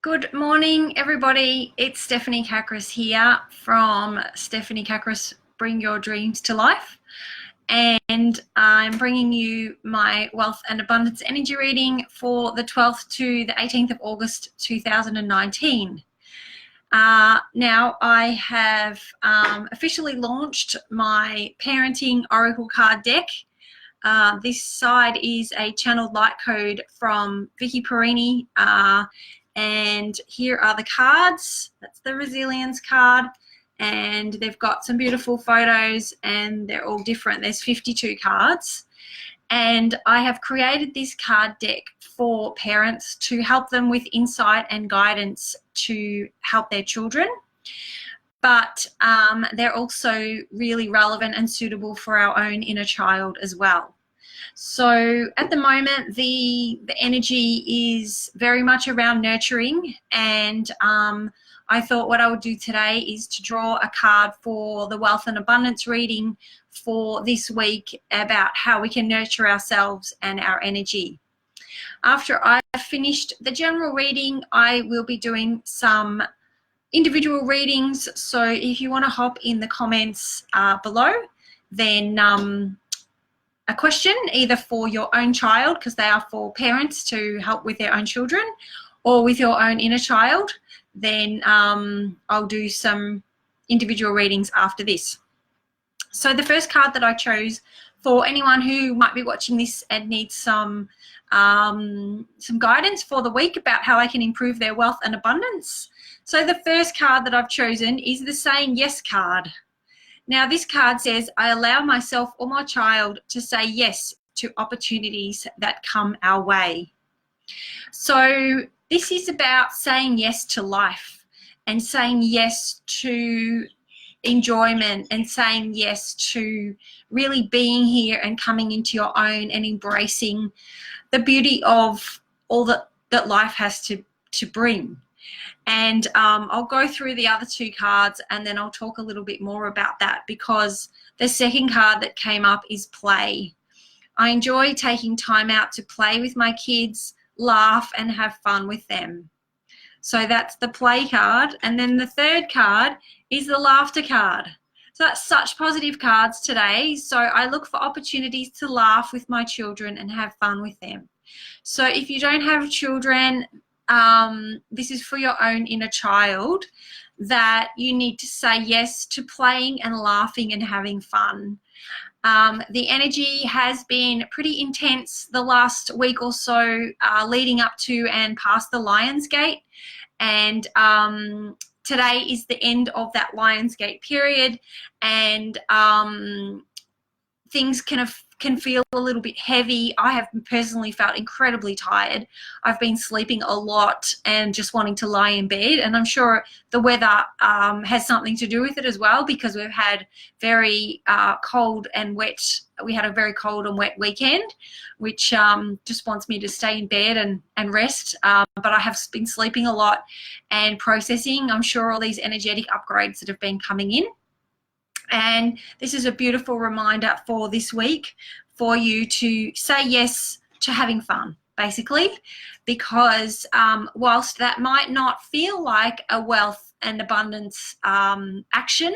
Good morning, everybody. It's Stephanie Kakris here from Stephanie Kakris Bring Your Dreams to Life. And I'm bringing you my Wealth and Abundance Energy reading for the 12th to the 18th of August 2019. Now I have officially launched my Parenting Oracle card deck. This side is a channeled light code from Vicky Perini. And here are the cards. That's the resilience card. And they've got some beautiful photos and they're all different. There's 52 cards. And I have created this card deck for parents to help them with insight and guidance to help their children. But they're also really relevant and suitable for our own inner child as well. So at the moment, the energy is very much around nurturing, and I thought what I would do today is to draw a card for the Wealth and Abundance reading for this week about how we can nurture ourselves and our energy. After I've finished the general reading, I will be doing some individual readings. So if you want to hop in the comments below, then a question either for your own child, because they are for parents to help with their own children, or with your own inner child, then I'll do some individual readings after this. So the first card that I chose for anyone who might be watching this and needs some guidance for the week about how I can improve their wealth and abundance. So the first card that I've chosen is the Saying Yes card. Now this card says, I allow myself or my child to say yes to opportunities that come our way. So this is about saying yes to life and saying yes to enjoyment and saying yes to really being here and coming into your own and embracing the beauty of all that life has to bring. And I'll go through the other two cards and then I'll talk a little bit more about that, because the second card that came up is play. I enjoy taking time out to play with my kids, laugh and have fun with them. So that's the play card. And then the third card is the laughter card. So that's such positive cards today. So I look for opportunities to laugh with my children and have fun with them. So if you don't have children, this is for your own inner child, that you need to say yes to playing and laughing and having fun. The energy has been pretty intense the last week or so, leading up to and past the Lionsgate, and today is the end of that Lionsgate period, and things can feel a little bit heavy. I have personally felt incredibly tired. I've been sleeping a lot and just wanting to lie in bed, and I'm sure the weather has something to do with it as well, because we've had very cold and wet. We had a very cold and wet weekend, which just wants me to stay in bed and rest. But I have been sleeping a lot and processing, I'm sure, all these energetic upgrades that have been coming in. And this is a beautiful reminder for this week for you to say yes to having fun, basically, because whilst that might not feel like a wealth and abundance action,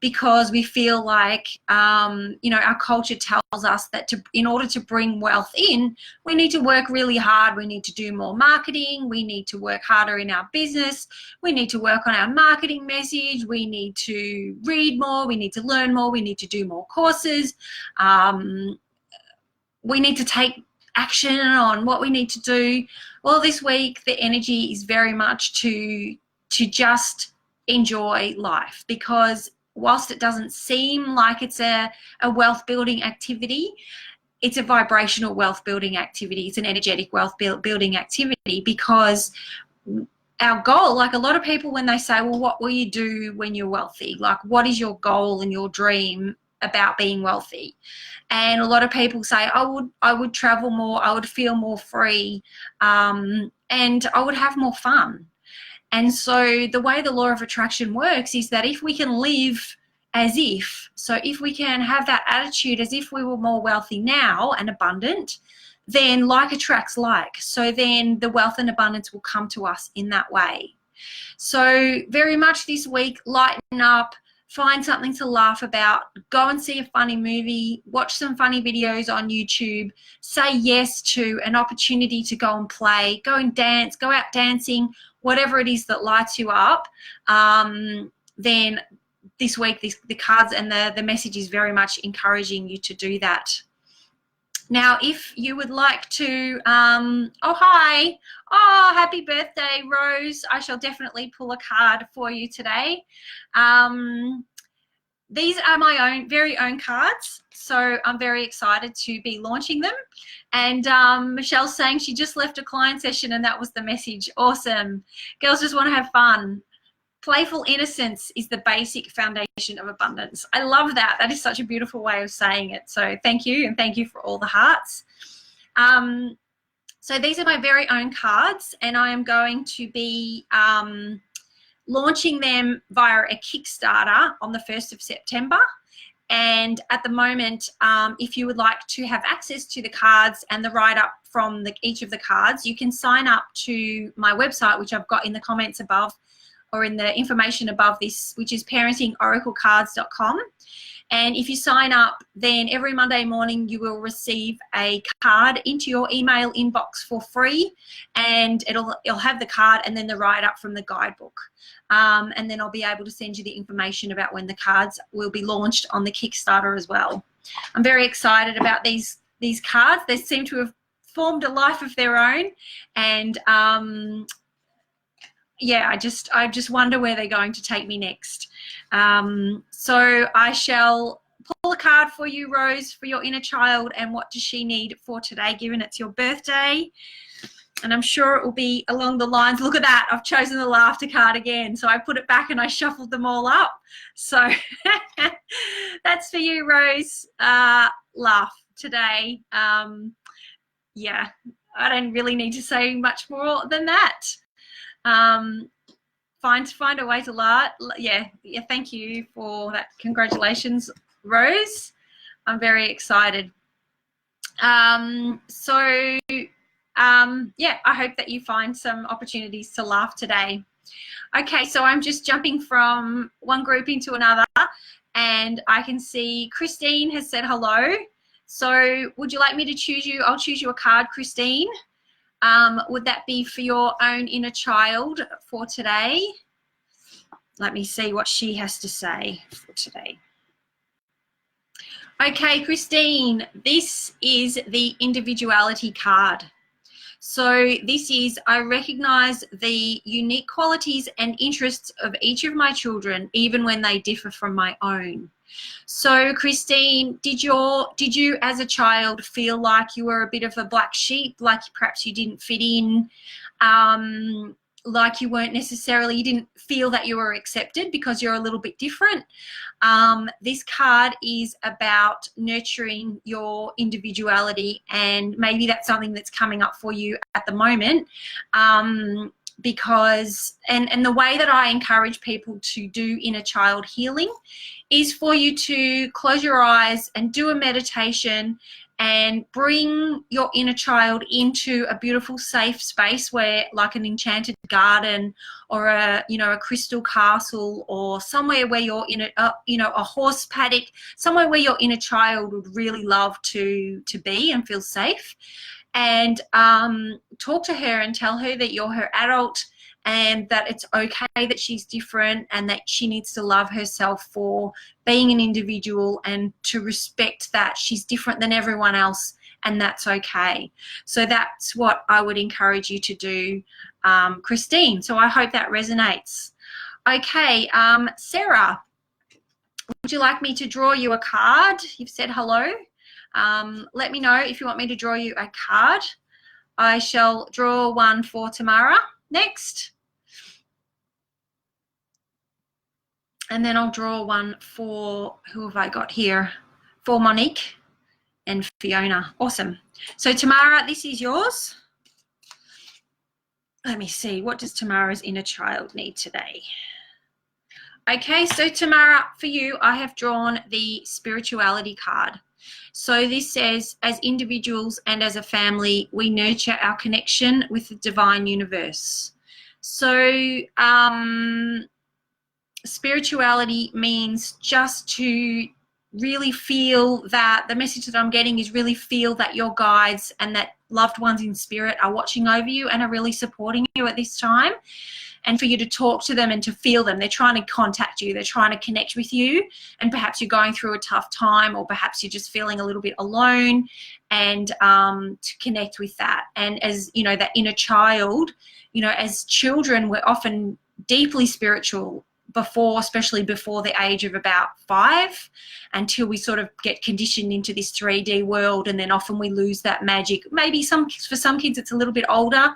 because we feel like, our culture tells us that in order to bring wealth in, we need to work really hard. We need to do more marketing. We need to work harder in our business. We need to work on our marketing message. We need to read more. We need to learn more. We need to do more courses. We need to take action on what we need to do. Well, this week, the energy is very much to just enjoy life, because whilst it doesn't seem like it's a wealth building activity, it's a vibrational wealth building activity. It's an energetic wealth building activity, because our goal, like a lot of people, when they say, well, what will you do when you're wealthy? Like, what is your goal and your dream about being wealthy? And a lot of people say, I would travel more, I would feel more free, and I would have more fun. And so the way the law of attraction works is that if we can live as if we can have that attitude as if we were more wealthy now and abundant, then like attracts like. So then the wealth and abundance will come to us in that way. So very much this week, lighten up, find something to laugh about, go and see a funny movie, watch some funny videos on YouTube, say yes to an opportunity to go and play, go and dance, go out dancing, whatever it is that lights you up. Then this week, the cards and the message is very much encouraging you to do that. Now, if you would like to, oh, hi. Oh, happy birthday, Rose. I shall definitely pull a card for you today. These are my own, very own cards, so I'm very excited to be launching them. And Michelle's saying she just left a client session and that was the message. Awesome. Girls just want to have fun. Playful innocence is the basic foundation of abundance. I love that. That is such a beautiful way of saying it. So thank you, and thank you for all the hearts. So these are my very own cards, and I am going to be launching them via a Kickstarter on the 1st of September. And at the moment, if you would like to have access to the cards and the write-up from each of the cards, you can sign up to my website, which I've got in the comments above, or in the information above this, which is parentingoraclecards.com. And if you sign up, then every Monday morning you will receive a card into your email inbox for free, and it'll have the card and then the write-up from the guidebook. And then I'll be able to send you the information about when the cards will be launched on the Kickstarter as well. I'm very excited about these cards. They seem to have formed a life of their own, and yeah, I just wonder where they're going to take me next. So I shall pull a card for you, Rose, for your inner child, and what does she need for today, given it's your birthday. And I'm sure it will be along the lines, look at that, I've chosen the laughter card again. So I put it back and I shuffled them all up. So that's for you, Rose. Laugh today. Yeah, I don't really need to say much more than that. Find a way to laugh. Yeah, thank you for that. Congratulations, Rose. I'm very excited. Yeah, I hope that you find some opportunities to laugh today. Okay, so I'm just jumping from one group into another, and I can see Christine has said hello. So would you like me to choose you? I'll choose you a card, Christine. Would that be for your own inner child for today? Let me see what she has to say for today. Okay, Christine, this is the individuality card. So this is, I recognize the unique qualities and interests of each of my children, even when they differ from my own. So Christine, did you as a child feel like you were a bit of a black sheep, like perhaps you didn't fit in, like you weren't necessarily, you didn't feel that you were accepted because you're a little bit different? This card is about nurturing your individuality, and maybe that's something that's coming up for you at the moment. Because the way that I encourage people to do inner child healing is for you to close your eyes and do a meditation and bring your inner child into a beautiful safe space where, like an enchanted garden or a crystal castle, or somewhere where you're in a horse paddock, somewhere where your inner child would really love to be and feel safe. And talk to her and tell her that you're her adult, and that it's okay that she's different, and that she needs to love herself for being an individual, and to respect that she's different than everyone else, and that's okay. So that's what I would encourage you to do, Christine. So I hope that resonates. Okay, Sarah, would you like me to draw you a card? You've said hello. Let me know if you want me to draw you a card. I shall draw one for Tamara next. And then I'll draw one for, who have I got here? For Monique and Fiona. Awesome. So Tamara, this is yours. Let me see, what does Tamara's inner child need today? Okay, so Tamara, for you, I have drawn the spirituality card. So this says, as individuals and as a family, we nurture our connection with the divine universe. So spirituality means just to really feel that the message that I'm getting is really feel that your guides and that loved ones in spirit are watching over you and are really supporting you at this time. And for you to talk to them and to feel them. They're trying to contact you. They're trying to connect with you. And perhaps you're going through a tough time, or perhaps you're just feeling a little bit alone, and to connect with that. And as, you know, that inner child, you know, as children, we're often deeply spiritual before, especially before the age of about 5, until we sort of get conditioned into this 3D world, and then often we lose that magic. Maybe for some kids it's a little bit older,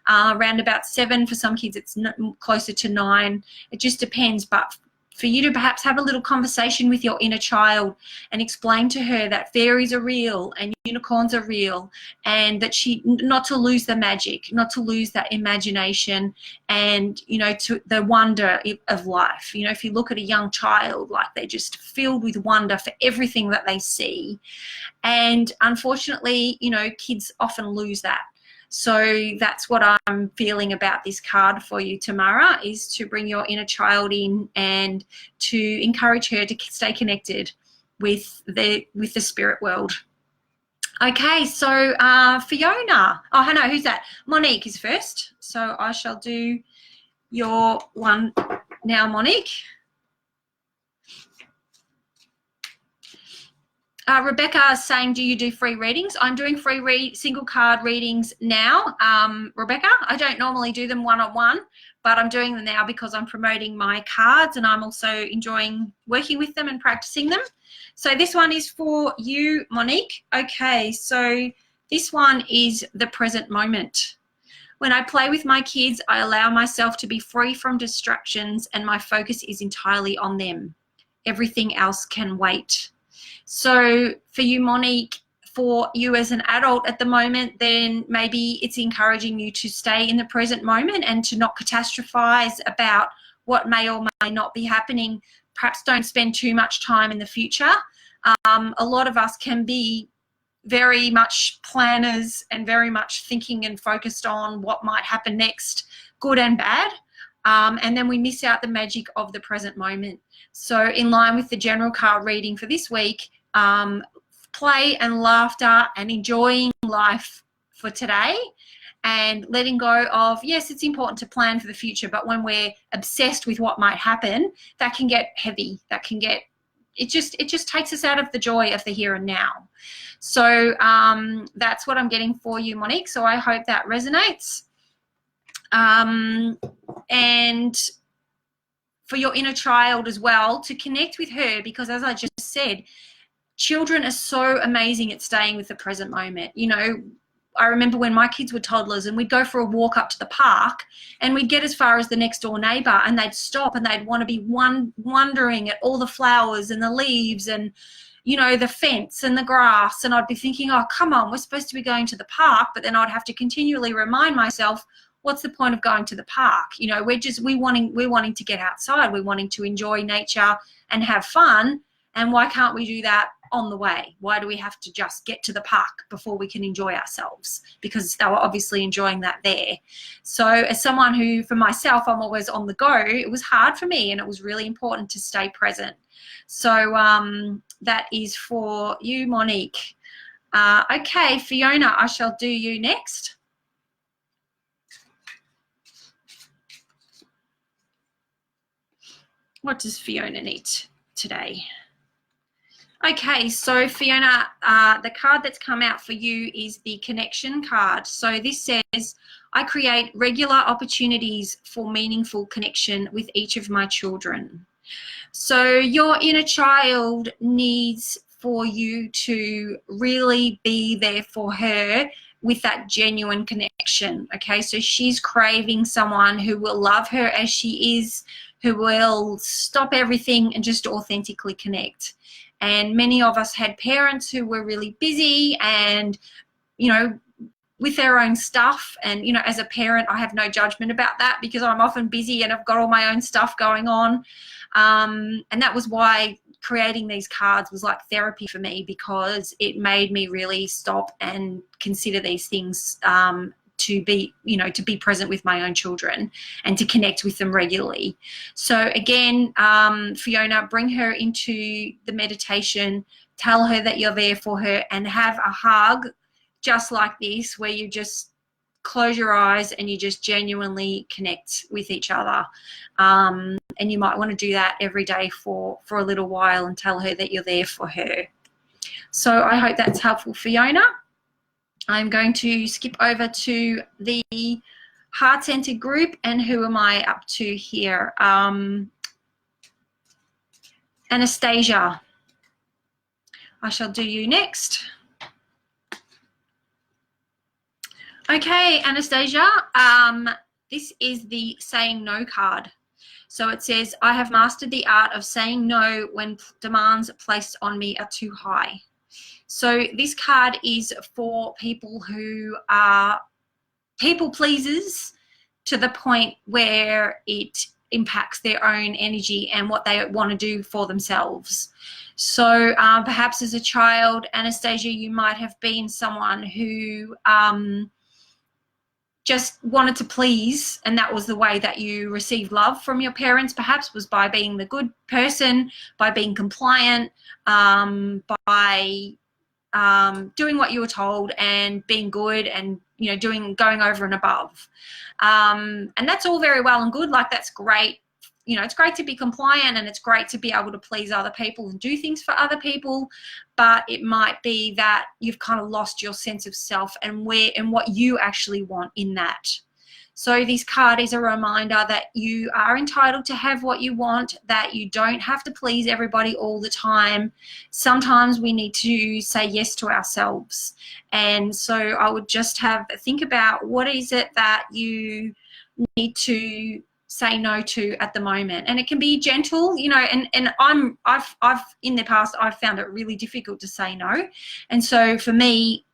around about 7. For some kids it's closer to 9. It just depends. But for you to perhaps have a little conversation with your inner child and explain to her that fairies are real and unicorns are real, and that not to lose the magic, not to lose that imagination, and, you know, to the wonder of life. You know, if you look at a young child, like, they're just filled with wonder for everything that they see. And unfortunately, you know, kids often lose that. So that's what I'm feeling about this card for you, Tamara, is to bring your inner child in and to encourage her to stay connected with the spirit world. Okay, so Fiona. Oh, no, who's that? Monique is first. So I shall do your one now, Monique. Rebecca is saying, do you do free readings? I'm doing free single card readings now, Rebecca. I don't normally do them one-on-one, but I'm doing them now because I'm promoting my cards, and I'm also enjoying working with them and practicing them. So this one is for you, Monique. Okay, so this one is the present moment. When I play with my kids, I allow myself to be free from distractions, and my focus is entirely on them. Everything else can wait. So for you, Monique, for you as an adult at the moment, then maybe it's encouraging you to stay in the present moment and to not catastrophize about what may or may not be happening. Perhaps don't spend too much time in the future. A lot of us can be very much planners and very much thinking and focused on what might happen next, good and bad. And then we miss out the magic of the present moment. So in line with the general card reading for this week, play and laughter and enjoying life for today, and letting go of, yes, it's important to plan for the future, but when we're obsessed with what might happen, that can get heavy. That can get, it just takes us out of the joy of the here and now. So that's what I'm getting for you, Monique. So I hope that resonates. And for your inner child as well, to connect with her, because as I just said, children are so amazing at staying with the present moment. You know, I remember when my kids were toddlers and we'd go for a walk up to the park and we'd get as far as the next door neighbour, and they'd stop and they'd want to be wondering at all the flowers and the leaves and, you know, the fence and the grass. And I'd be thinking, oh, come on, we're supposed to be going to the park. But then I'd have to continually remind myself, what's the point of going to the park? You know, we're wanting to get outside. We're wanting to enjoy nature and have fun. And why can't we do that on the way? Why do we have to just get to the park before we can enjoy ourselves? Because they were obviously enjoying that there. So as someone who, for myself, I'm always on the go, it was hard for me, and it was really important to stay present. So that is for you, Monique. Okay, Fiona, I shall do you next. What does Fiona need today? Okay, so Fiona, the card that's come out for you is the connection card. So this says, I create regular opportunities for meaningful connection with each of my children. So your inner child needs for you to really be there for her with that genuine connection, okay? So she's craving someone who will love her as she is, who will stop everything and just authentically connect. And many of us had parents who were really busy and, you know, with their own stuff. And, you know, as a parent, I have no judgment about that because I'm often busy and I've got all my own stuff going on. And that was why creating these cards was like therapy for me, because it made me really stop and consider these things, to be, to be present with my own children and to connect with them regularly. So again, Fiona, bring her into the meditation, tell her that you're there for her, and have a hug just like this, where you just close your eyes and you just genuinely connect with each other. And you might want to do that every day for a little while and tell her that you're there for her. So I hope that's helpful, Fiona. I'm going to skip over to the heart-centered group. And who am I up to here? Anastasia. I shall do you next. Okay, Anastasia, this is the saying no card. So it says, I have mastered the art of saying no when demands placed on me are too high. So this card is for people who are people pleasers to the point where it impacts their own energy and what they want to do for themselves. So perhaps as a child, Anastasia, you might have been someone who just wanted to please, and that was the way that you received love from your parents, perhaps, was by being the good person, by being compliant, by doing what you were told and being good and, going over and above. And that's all very well and good. Like, that's great. It's great to be compliant and it's great to be able to please other people and do things for other people, but it might be that you've kind of lost your sense of self and what you actually want in that. So this card is a reminder that you are entitled to have what you want, that you don't have to please everybody all the time. Sometimes we need to say yes to ourselves. And so I would just think about, what is it that you need to say no to at the moment? And it can be gentle, and I've in the past, I've found it really difficult to say no. And so for me,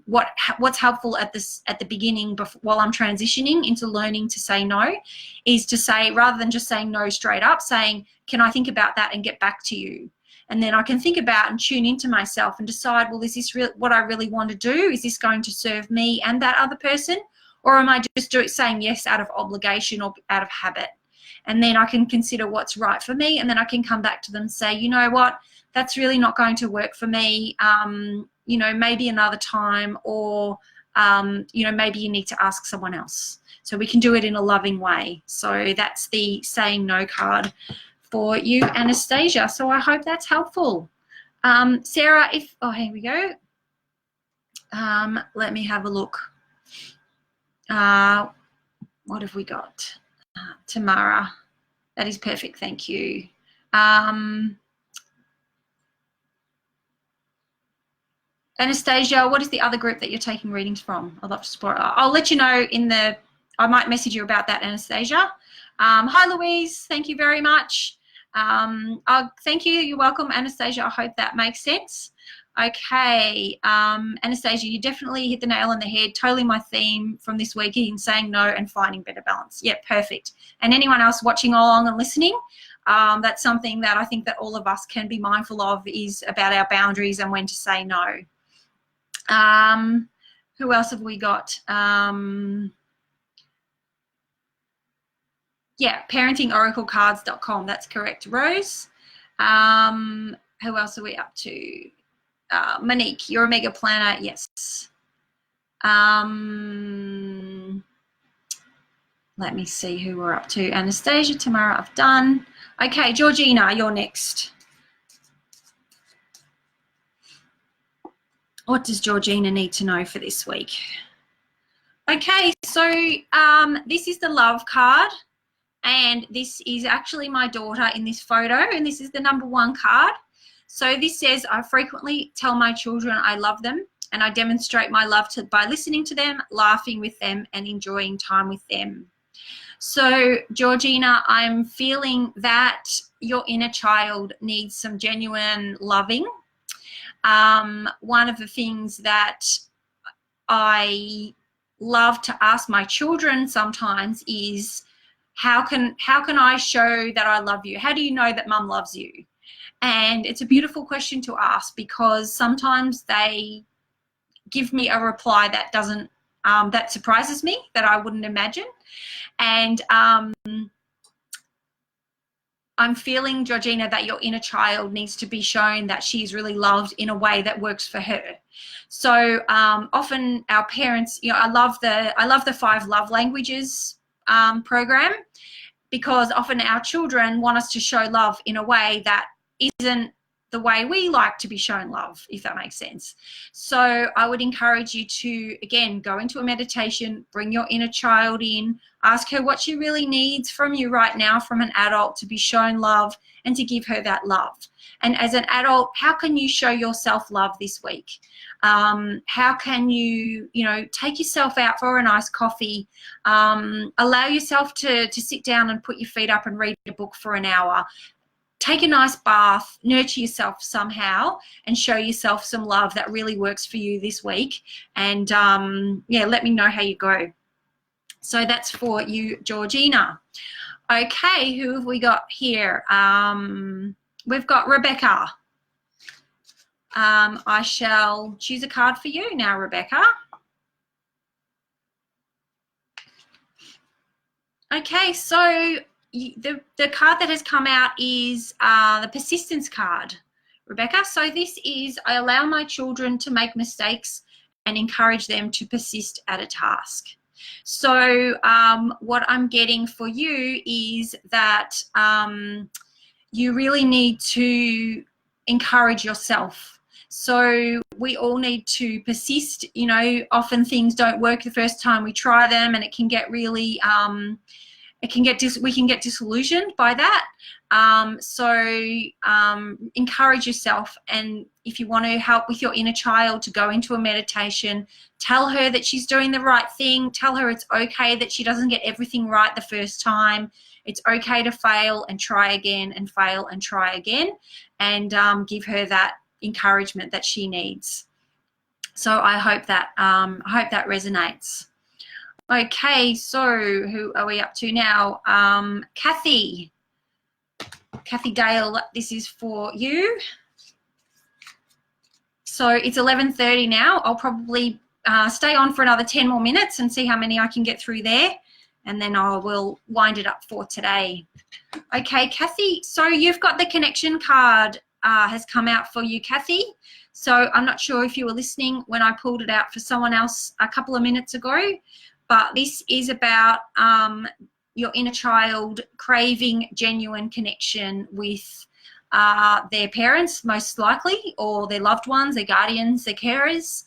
what's helpful at the beginning, while I'm transitioning into learning to say no, is to say, rather than just saying no straight up, saying, can I think about that and get back to you? And then I can think about and tune into myself and decide, well, is this what I really want to do? Is this going to serve me and that other person? Or am I just saying yes out of obligation or out of habit? And then I can consider what's right for me, and then I can come back to them and say, you know what, that's really not going to work for me. Maybe another time, or, maybe you need to ask someone else. So we can do it in a loving way. So that's the saying no card for you, Anastasia. So I hope that's helpful. Sarah, here we go. Let me have a look. What have we got? Tamara. That is perfect. Thank you. Anastasia, what is the other group that you're taking readings from? I'd love to support. I'll let you know I might message you about that, Anastasia. Hi, Louise. Thank you very much. Thank you. You're welcome, Anastasia. I hope that makes sense. Okay, Anastasia, you definitely hit the nail on the head. Totally my theme from this week in saying no and finding better balance. Yeah, perfect. And anyone else watching along and listening, that's something that I think that all of us can be mindful of, is about our boundaries and when to say no. Who else have we got? Yeah, parentingoraclecards.com. That's correct, Rose. Who else are we up to? Monique, you're a mega planner. Yes. Let me see who we're up to. Anastasia, Tamara, I've done. Okay, Georgina, you're next. What does Georgina need to know for this week? Okay, so this is the love card, and this is actually my daughter in this photo, and this is the number 1 card. So this says, I frequently tell my children I love them, and I demonstrate my love by listening to them, laughing with them, and enjoying time with them. So Georgina, I'm feeling that your inner child needs some genuine loving. One of the things that I love to ask my children sometimes is, how can I show that I love you? How do you know that mum loves you? And it's a beautiful question to ask, because sometimes they give me a reply that doesn't, that surprises me, that I wouldn't imagine. And I'm feeling, Georgina, that your inner child needs to be shown that she's really loved in a way that works for her. So often our parents, you know, I love the 5 love languages program, because often our children want us to show love in a way that isn't the way we like to be shown love, if that makes sense. So I would encourage you to, again, go into a meditation, bring your inner child in, ask her what she really needs from you right now, from an adult, to be shown love and to give her that love. And as an adult, how can you show yourself love this week? How can you, you know, take yourself out for a nice coffee, allow yourself to sit down and put your feet up and read a book for an hour, take a nice bath, nurture yourself somehow, and show yourself some love that really works for you this week. And yeah, let me know how you go. So that's for you, Georgina. Okay, who have we got here? We've got Rebecca. I shall choose a card for you now, Rebecca. Okay, so the card that has come out is the persistence card, Rebecca. So this is, I allow my children to make mistakes and encourage them to persist at a task. So what I'm getting for you is that you really need to encourage yourself. So we all need to persist. You know, often things don't work the first time we try them, and it can get really, we can get disillusioned by that. Encourage yourself, and if you want to help with your inner child, to go into a meditation, tell her that she's doing the right thing, tell her it's okay that she doesn't get everything right the first time. It's okay to fail and try again, and fail and try again, and give her that encouragement that she needs. So I hope that resonates. Okay, so who are we up to now? Kathy Dale, this is for you. So it's 11:30 now. I'll probably stay on for another 10 more minutes and see how many I can get through there, and then I will wind it up for today. Okay, Kathy, so you've got the connection card has come out for you, Kathy. So I'm not sure if you were listening when I pulled it out for someone else a couple of minutes ago, but this is about your inner child craving genuine connection with their parents, most likely, or their loved ones, their guardians, their carers,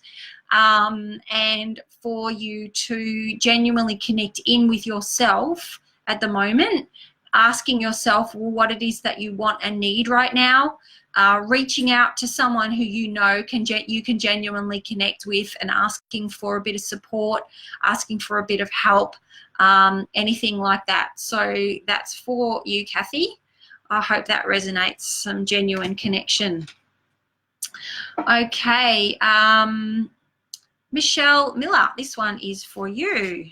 and for you to genuinely connect in with yourself at the moment, asking yourself what it is that you want and need right now, reaching out to someone who you know you can genuinely connect with, and asking for a bit of support, asking for a bit of help, anything like that. So that's for you, Kathy. I hope that resonates, some genuine connection. Okay, Michelle Miller, this one is for you.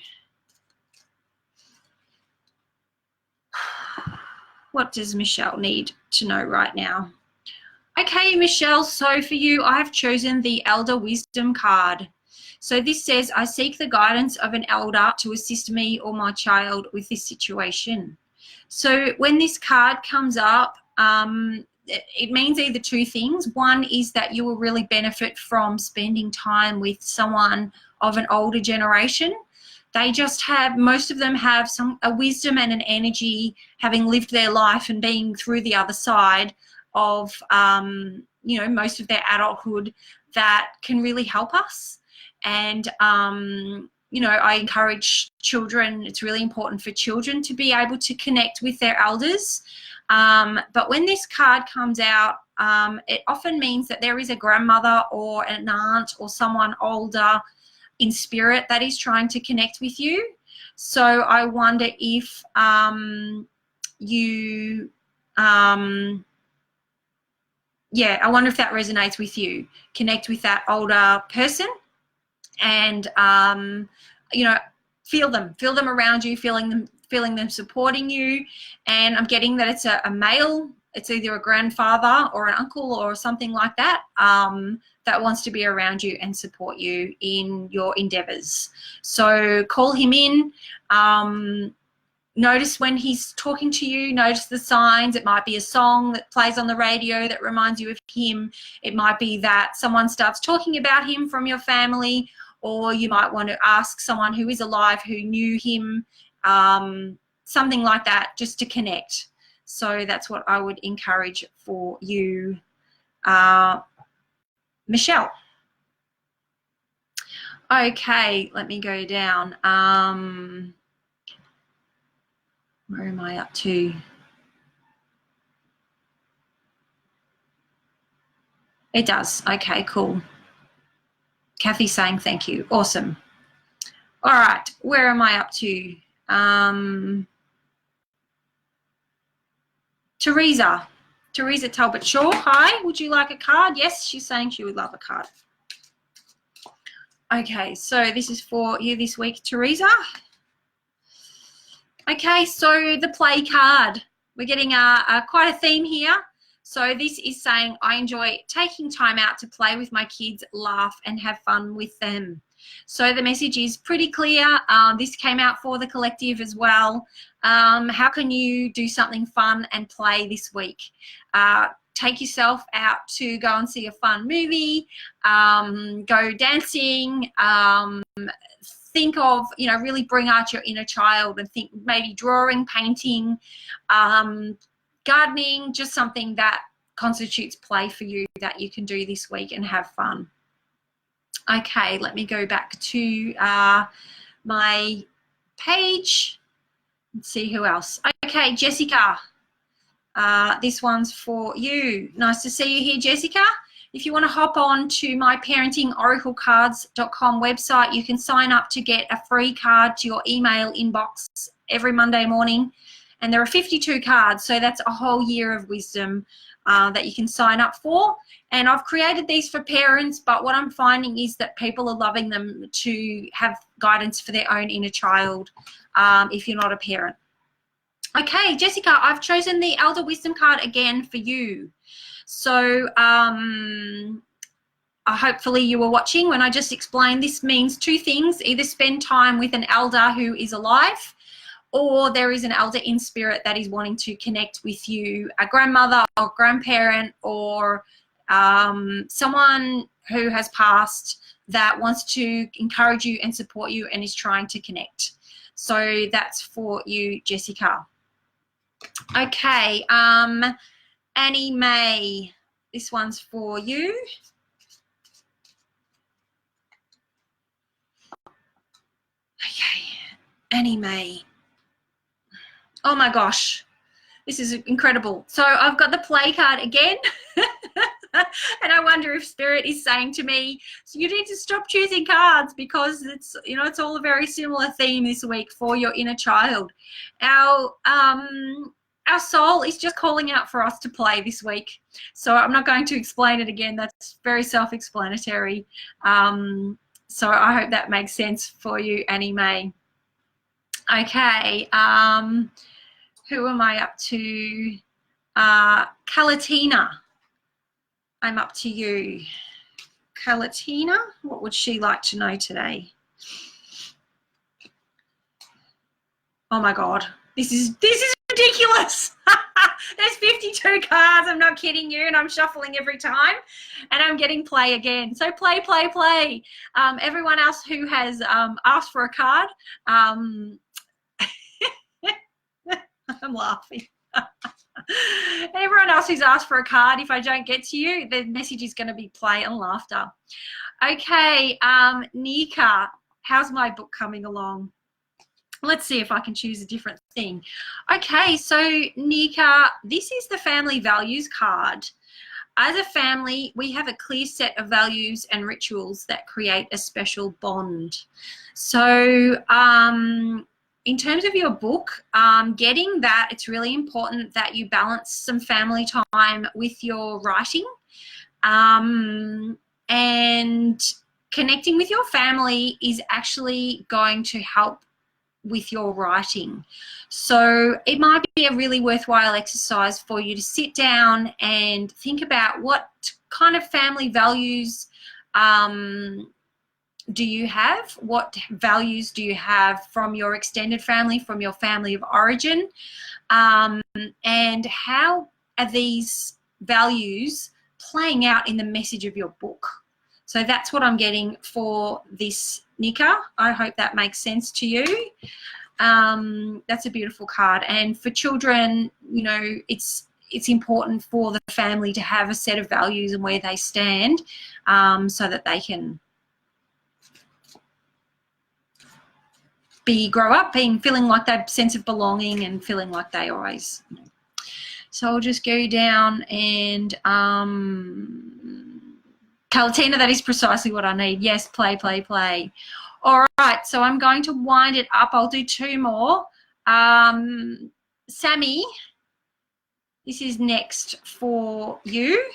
What does Michelle need to know right now? Okay, Michelle, so for you, I have chosen the Elder Wisdom card. So this says, I seek the guidance of an elder to assist me or my child with this situation. So when this card comes up, it means either two things. One is that you will really benefit from spending time with someone of an older generation. They just have, most of them have a wisdom and an energy, having lived their life and being through the other side of, you know, most of their adulthood, that can really help us. And, you know, I encourage children, it's really important for children to be able to connect with their elders. But when this card comes out, it often means that there is a grandmother or an aunt or someone older in spirit that is trying to connect with you. So I wonder if yeah, I wonder if that resonates with you. Connect with that older person, and you know, feel them around you, feeling them supporting you. And I'm getting that it's a male it's either a grandfather or an uncle or something like that, that wants to be around you and support you in your endeavors. So call him in. Notice when he's talking to you, notice the signs. It might be a song that plays on the radio that reminds you of him. It might be that someone starts talking about him from your family, or you might want to ask someone who is alive who knew him, something like that, just to connect. So that's what I would encourage for you, Michelle. Okay, let me go down. Where am I up to? It does. Okay, cool. Kathy's saying thank you. Awesome. All right, where am I up to? Theresa Talbot Shaw. Hi, would you like a card? Yes, she's saying she would love a card. Okay, so this is for you this week, Theresa. Okay, so the play card. We're getting quite a theme here. So this is saying, I enjoy taking time out to play with my kids, laugh and have fun with them. So the message is pretty clear. This came out for the collective as well. How can you do something fun and play this week? Take yourself out to go and see a fun movie, go dancing, think of, really bring out your inner child and think maybe drawing, painting, gardening, just something that constitutes play for you that you can do this week and have fun. Okay, let me go back to my page and see who else. Okay, Jessica, this one's for you. Nice to see you here, Jessica. If you want to hop on to my parentingoraclecards.com website, you can sign up to get a free card to your email inbox every Monday morning. And there are 52 cards, so that's a whole year of wisdom that you can sign up for. And I've created these for parents, but what I'm finding is that people are loving them to have guidance for their own inner child if you're not a parent. Okay, Jessica, I've chosen the Elder Wisdom card again for you. So hopefully you were watching when I just explained this means two things. Either spend time with an elder who is alive, or there is an elder in spirit that is wanting to connect with you, a grandmother or grandparent or someone who has passed that wants to encourage you and support you and is trying to connect. So that's for you, Jessica. Okay, Annie May, this one's for you. Okay, Annie May. Oh my gosh, this is incredible. So I've got the play card again. And I wonder if Spirit is saying to me, so you need to stop choosing cards because it's, it's all a very similar theme this week for your inner child. Our soul is just calling out for us to play this week. So I'm not going to explain it again. That's very self-explanatory. So I hope that makes sense for you, Annie May. Okay, who am I up to? Calatina, I'm up to you. Calatina, what would she like to know today? Oh my God, this is ridiculous. There's 52 cards, I'm not kidding you, and I'm shuffling every time, and I'm getting play again. So play, play, play. Everyone else who has asked for a card, I'm laughing. Everyone else who's asked for a card, if I don't get to you, the message is going to be play and laughter. Okay, Nica, how's my book coming along? Let's see if I can choose a different thing. Okay, so Nica, this is the family values card. As a family, we have a clear set of values and rituals that create a special bond. So in terms of your book, getting that, it's really important that you balance some family time with your writing. And connecting with your family is actually going to help with your writing. So it might be a really worthwhile exercise for you to sit down and think about what kind of family values do you have? What values do you have from your extended family, from your family of origin? And how are these values playing out in the message of your book? So that's what I'm getting for this, Nica. I hope that makes sense to you. That's a beautiful card. And for children, you know, it's important for the family to have a set of values and where they stand, so that they can grow up feeling like that sense of belonging and feeling like they always, you know. So I'll just go down and Calatina, that is precisely what I need. Yes, play, play, play. All right, so I'm going to wind it up. I'll do 2 more. Sammy, this is next for you.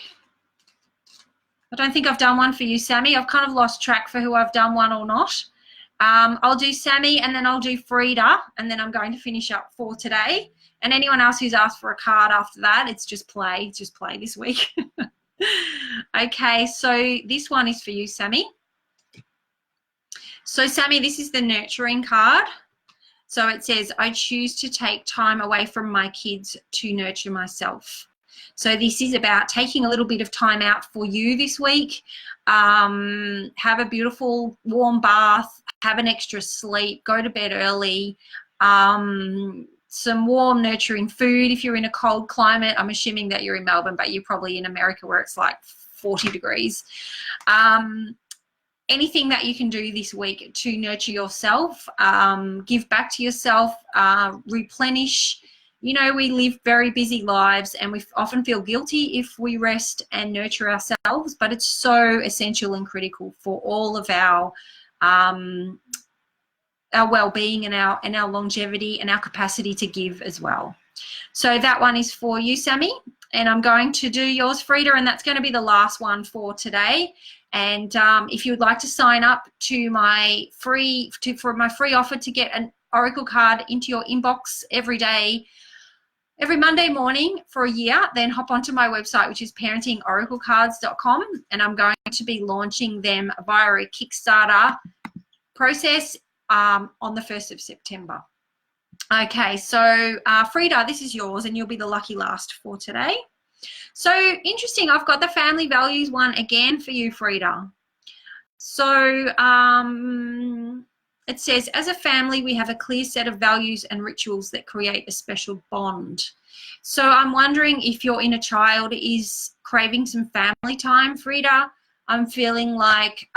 I don't think I've done one for you, Sammy. I've kind of lost track for who I've done one or not. I'll do Sammy and then I'll do Frida, and then I'm going to finish up for today. And anyone else who's asked for a card after that, it's just play this week. Okay, so this one is for you, Sammy. So Sammy, this is the nurturing card. So it says, I choose to take time away from my kids to nurture myself. So this is about taking a little bit of time out for you this week. Have a beautiful warm bath, have an extra sleep, go to bed early, some warm nurturing food if you're in a cold climate. I'm assuming that you're in Melbourne, but you're probably in America where it's like 40 degrees. Anything that you can do this week to nurture yourself, give back to yourself, replenish. You know, we live very busy lives and we often feel guilty if we rest and nurture ourselves, but it's so essential and critical for all of our well-being and our longevity and our capacity to give as well. So that one is for you, Sammy, and I'm going to do yours, Frida, and that's going to be the last one for today. And if you would like to sign up to my free offer to get an oracle card into your inbox every day, every Monday morning for a year, then hop onto my website, which is parentingoraclecards.com, and I'm going to be launching them via a Kickstarter process on the 1st of September. Okay, so Frida, this is yours, and you'll be the lucky last for today. So interesting, I've got the family values one again for you, Frida. So it says, as a family, we have a clear set of values and rituals that create a special bond. So I'm wondering if your inner child is craving some family time, Frida. I'm feeling like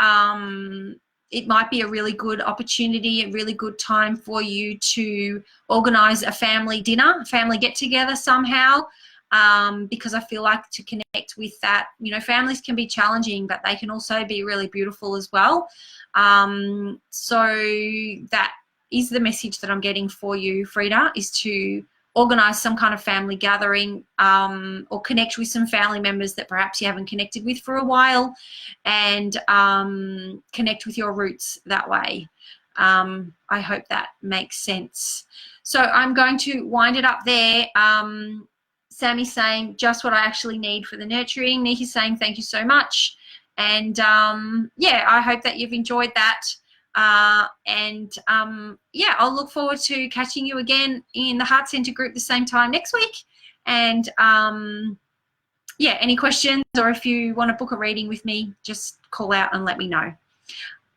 it might be a really good opportunity, a really good time for you to organise a family dinner, a family get-together somehow, because I feel like to connect with that, you know, families can be challenging, but they can also be really beautiful as well. So that is the message that I'm getting for you, Frida, is to organise some kind of family gathering, or connect with some family members that perhaps you haven't connected with for a while, and connect with your roots that way. I hope that makes sense. So I'm going to wind it up there. Sammy's saying just what I actually need for the nurturing. Nika's saying thank you so much. And yeah, I hope that you've enjoyed that. Yeah, I'll look forward to catching you again in the Heart Centre group the same time next week. And yeah, any questions, or if you want to book a reading with me, just call out and let me know.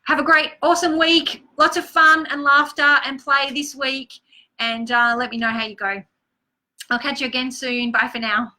Have a great, awesome week. Lots of fun and laughter and play this week. And let me know how you go. I'll catch you again soon. Bye for now.